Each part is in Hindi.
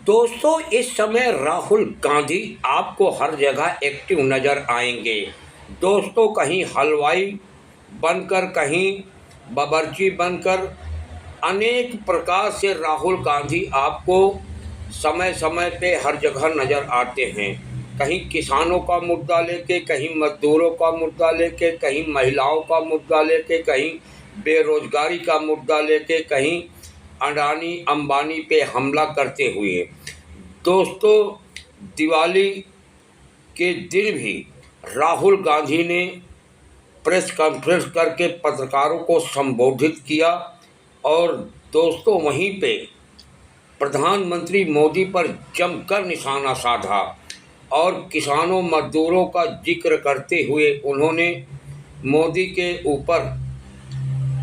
दोस्तों, इस समय राहुल गांधी आपको हर जगह एक्टिव नज़र आएंगे। दोस्तों, कहीं हलवाई बनकर, कहीं बावर्ची बनकर, अनेक प्रकार से राहुल गांधी आपको समय समय पे हर जगह नज़र आते हैं। कहीं किसानों का मुद्दा लेके, कहीं मजदूरों का मुद्दा लेके, कहीं महिलाओं का मुद्दा लेके, कहीं बेरोजगारी का मुद्दा लेके, कहीं अडानी अंबानी पे हमला करते हुए। दोस्तों, दिवाली के दिन भी राहुल गांधी ने प्रेस कॉन्फ्रेंस करके पत्रकारों को संबोधित किया और दोस्तों वहीं पे प्रधानमंत्री मोदी पर जमकर निशाना साधा और किसानों मजदूरों का जिक्र करते हुए उन्होंने मोदी के ऊपर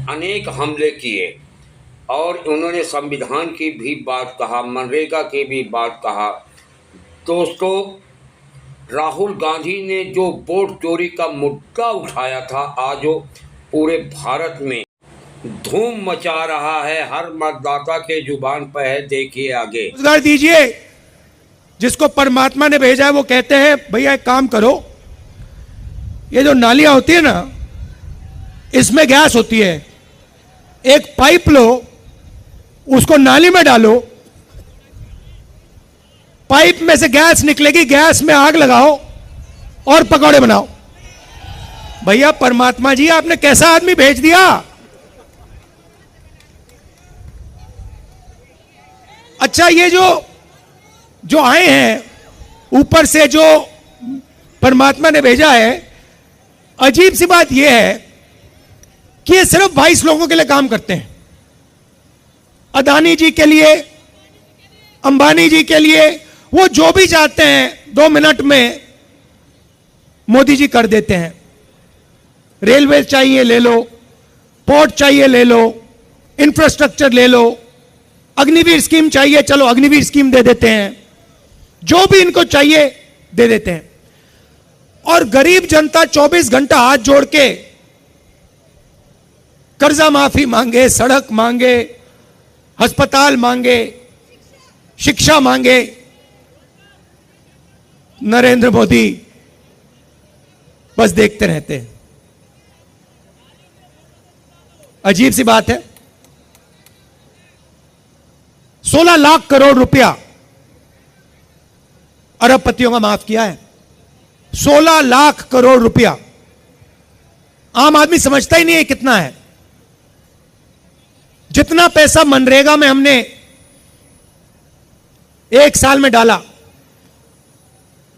अनेक हमले किए और उन्होंने संविधान की भी बात कहा, मनरेगा की भी बात कहा। दोस्तों, राहुल गांधी ने जो वोट चोरी का मुद्दा उठाया था, आज वो पूरे भारत में धूम मचा रहा है, हर मतदाता के जुबान पर है। देखिए आगे। रोजगार दीजिए, जिसको परमात्मा ने भेजा है वो कहते हैं भैया एक काम करो, ये जो नालियां होती है ना, इसमें गैस होती है, एक पाइप लो, उसको नाली में डालो, पाइप में से गैस निकलेगी, गैस में आग लगाओ और पकौड़े बनाओ। भैया परमात्मा जी, आपने कैसा आदमी भेज दिया। अच्छा, ये जो आए हैं ऊपर से, जो परमात्मा ने भेजा है, अजीब सी बात यह है कि ये सिर्फ 22 लोगों के लिए काम करते हैं। अदानी जी के लिए, अंबानी जी के लिए, वो जो भी चाहते हैं 2 मिनट में मोदी जी कर देते हैं। रेलवे चाहिए ले लो, पोर्ट चाहिए ले लो, इंफ्रास्ट्रक्चर ले लो, अग्निवीर स्कीम चाहिए, चलो अग्निवीर स्कीम दे देते हैं, जो भी इनको चाहिए दे देते हैं। और गरीब जनता 24 घंटा हाथ जोड़ के कर्जा माफी मांगे, सड़क मांगे, अस्पताल मांगे, शिक्षा मांगे, नरेंद्र मोदी बस देखते रहते हैं। अजीब सी बात है, 16 लाख करोड़ रुपया अरबपतियों का माफ किया है। 16 लाख करोड़ रुपया आम आदमी समझता ही नहीं है कितना है। जितना पैसा मनरेगा में हमने 1 साल में डाला,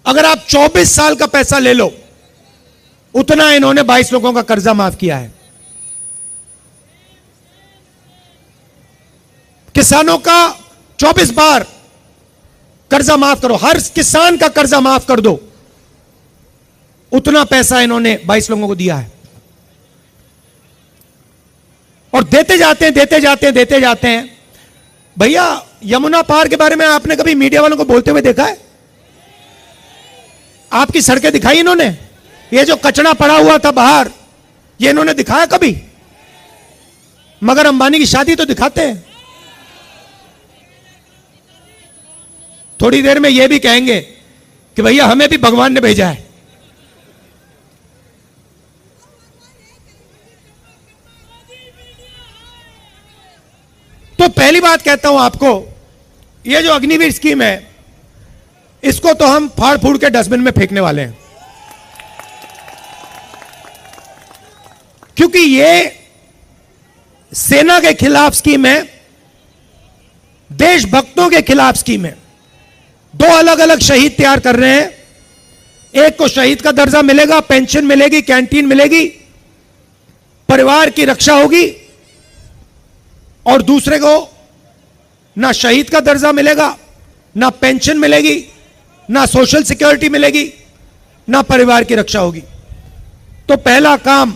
अगर आप 24 साल का पैसा ले लो, उतना इन्होंने 22 लोगों का कर्जा माफ किया है। किसानों का 24 बार कर्जा माफ करो, हर किसान का कर्जा माफ कर दो, उतना पैसा इन्होंने 22 लोगों को दिया है। और देते जाते हैं, देते जाते हैं, देते जाते हैं। भैया, यमुना पार के बारे में आपने कभी मीडिया वालों को बोलते हुए देखा है? आपकी सड़कें दिखाई इन्होंने? ये जो कचरा पड़ा हुआ था बाहर, ये इन्होंने दिखाया कभी? मगर अंबानी की शादी तो दिखाते हैं। थोड़ी देर में ये भी कहेंगे कि भैया हमें भी भगवान ने भेजा है। तो पहली बात कहता हूं आपको, ये जो अग्निवीर स्कीम है, इसको तो हम फाड़ फूड़ के डस्टबिन में फेंकने वाले हैं, क्योंकि ये सेना के खिलाफ स्कीम है, देशभक्तों के खिलाफ स्कीम है। 2 अलग अलग शहीद तैयार कर रहे हैं। एक को शहीद का दर्जा मिलेगा, पेंशन मिलेगी, कैंटीन मिलेगी, परिवार की रक्षा होगी, और दूसरे को ना शहीद का दर्जा मिलेगा, ना पेंशन मिलेगी, ना सोशल सिक्योरिटी मिलेगी, ना परिवार की रक्षा होगी। तो पहला काम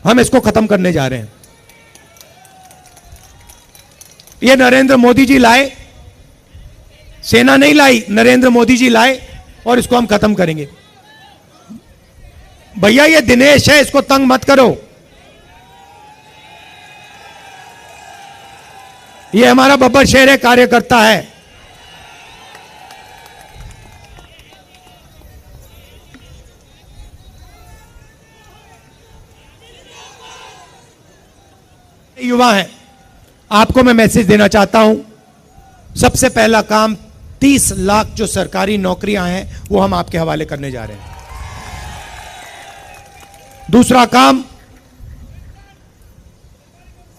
हम इसको खत्म करने जा रहे हैं। ये नरेंद्र मोदी जी लाए, सेना नहीं लाई, नरेंद्र मोदी जी लाए, और इसको हम खत्म करेंगे। भैया ये दिनेश है, इसको तंग मत करो। ये हमारा बब्बर शेर है, कार्यकर्ता है, युवा हैं, आपको मैं मैसेज देना चाहता हूं। सबसे पहला काम 30 लाख जो सरकारी नौकरियां हैं वो हम आपके हवाले करने जा रहे हैं। दूसरा काम,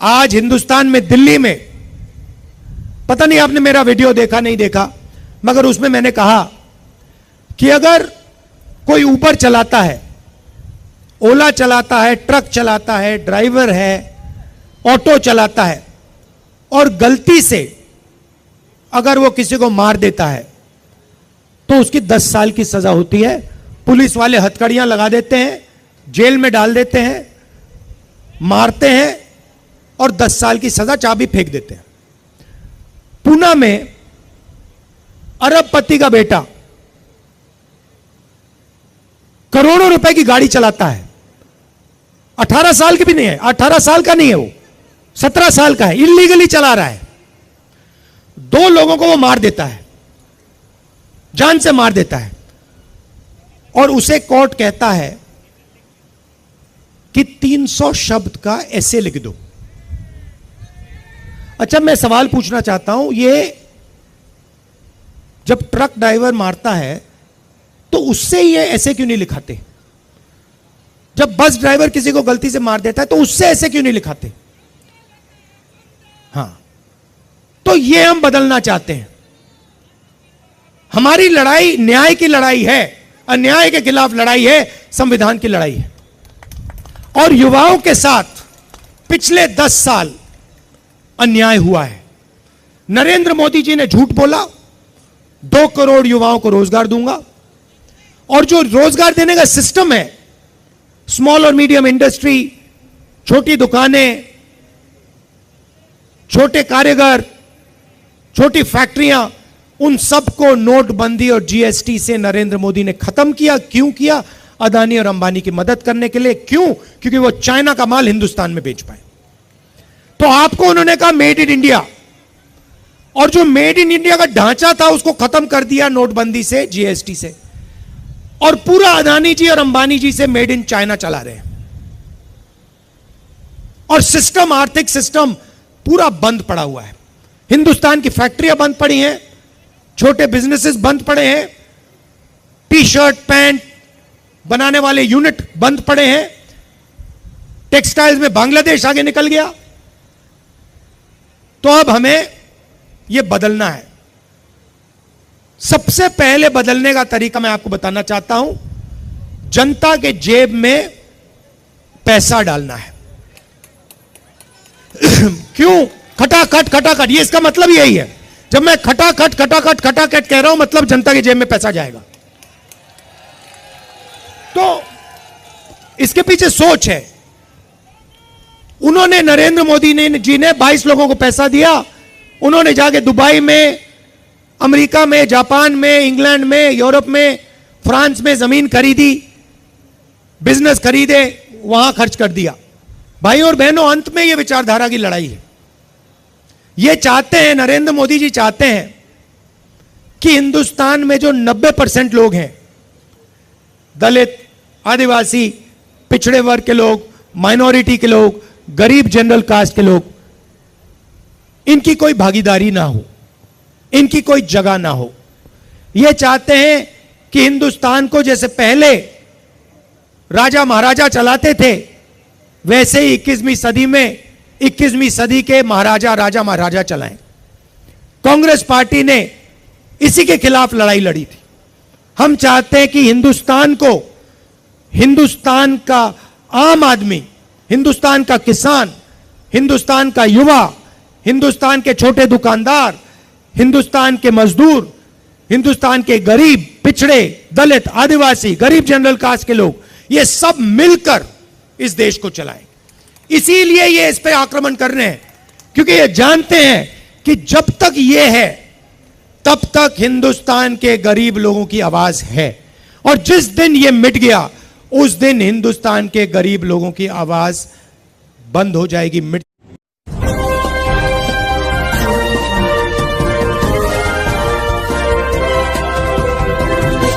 आज हिंदुस्तान में दिल्ली में, पता नहीं आपने मेरा वीडियो देखा नहीं देखा, मगर उसमें मैंने कहा कि अगर कोई ऊबर चलाता है, ओला चलाता है, ट्रक चलाता है, ड्राइवर है, ऑटो चलाता है और गलती से अगर वो किसी को मार देता है तो उसकी 10 साल की सजा होती है। पुलिस वाले हथकड़ियां लगा देते हैं, जेल में डाल देते हैं, मारते हैं और 10 साल की सजा, चाबी फेंक देते हैं। पूना में अरबपति का बेटा करोड़ों रुपए की गाड़ी चलाता है, 18 साल की भी नहीं है, 18 साल का नहीं है वो, 17 साल का है, इलीगली चला रहा है। 2 लोगों को वो मार देता है, जान से मार देता है और उसे कोर्ट कहता है कि 300 शब्द का ऐसे लिख दो। अच्छा, मैं सवाल पूछना चाहता हूं, ये जब ट्रक ड्राइवर मारता है तो उससे ये ऐसे क्यों नहीं लिखाते? जब बस ड्राइवर किसी को गलती से मार देता है तो उससे ऐसे क्यों नहीं लिखाते? हां, तो ये हम बदलना चाहते हैं। हमारी लड़ाई न्याय की लड़ाई है, अन्याय के खिलाफ लड़ाई है, संविधान की लड़ाई है। और युवाओं के साथ पिछले 10 साल अन्याय हुआ है। नरेंद्र मोदी जी ने झूठ बोला, 2 करोड़ युवाओं को रोजगार दूंगा, और जो रोजगार देने का सिस्टम है, स्मॉल और मीडियम इंडस्ट्री, छोटी दुकानें, छोटे कारीगर, छोटी फैक्ट्रियां, उन सबको नोटबंदी और जीएसटी से नरेंद्र मोदी ने खत्म किया। क्यों किया? अदानी और अंबानी की मदद करने के लिए। क्यों? क्योंकि वो चाइना का माल हिंदुस्तान में बेच पाए। तो आपको उन्होंने कहा मेड इन इंडिया, और जो मेड इन इंडिया का ढांचा था उसको खत्म कर दिया नोटबंदी से, जीएसटी से, और पूरा अदानी जी और अंबानी जी से मेड इन चाइना चला रहे हैं। और सिस्टम, आर्थिक सिस्टम पूरा बंद पड़ा हुआ है। हिंदुस्तान की फैक्ट्रियां बंद पड़ी हैं, छोटे बिजनेसेस बंद पड़े हैं, टी शर्ट पैंट बनाने वाले यूनिट बंद पड़े हैं, टेक्सटाइल्स में बांग्लादेश आगे निकल गया। तो अब हमें यह बदलना है। सबसे पहले बदलने का तरीका मैं आपको बताना चाहता हूं, जनता के जेब में पैसा डालना है। क्यों? खटाखट खटाखट, ये इसका मतलब यही है। जब मैं खटाखट खटाखट खटाखट कह रहा हूं, मतलब जनता के जेब में पैसा जाएगा। तो इसके पीछे सोच है। उन्होंने, नरेंद्र मोदी जी ने 22 लोगों को पैसा दिया। उन्होंने जाके दुबई में, अमेरिका में, जापान में, इंग्लैंड में, यूरोप में, फ्रांस में जमीन खरीदी, बिजनेस खरीदे, वहां खर्च कर दिया। भाई और बहनों, अंत में यह विचारधारा की लड़ाई है। ये चाहते हैं, नरेंद्र मोदी जी चाहते हैं कि हिंदुस्तान में जो 90% लोग हैं, दलित, आदिवासी, पिछड़े वर्ग के लोग, माइनॉरिटी के लोग, गरीब जनरल कास्ट के लोग, इनकी कोई भागीदारी ना हो, इनकी कोई जगह ना हो। ये चाहते हैं कि हिंदुस्तान को जैसे पहले राजा महाराजा चलाते थे, वैसे ही 21वीं सदी में 21वीं सदी के महाराजा, राजा महाराजा चलाएं। कांग्रेस पार्टी ने इसी के खिलाफ लड़ाई लड़ी थी। हम चाहते हैं कि हिंदुस्तान को, हिंदुस्तान का आम आदमी, हिंदुस्तान का किसान, हिंदुस्तान का युवा, हिंदुस्तान के छोटे दुकानदार, हिंदुस्तान के मजदूर, हिंदुस्तान के गरीब, पिछड़े, दलित, आदिवासी, गरीब जनरल कास्ट के लोग, ये सब मिलकर इस देश को चलाएं। इसीलिए ये इस पे आक्रमण कर रहे हैं, क्योंकि ये जानते हैं कि जब तक ये है तब तक हिंदुस्तान के गरीब लोगों की आवाज है, और जिस दिन ये मिट गया उस दिन हिंदुस्तान के गरीब लोगों की आवाज बंद हो जाएगी, मिट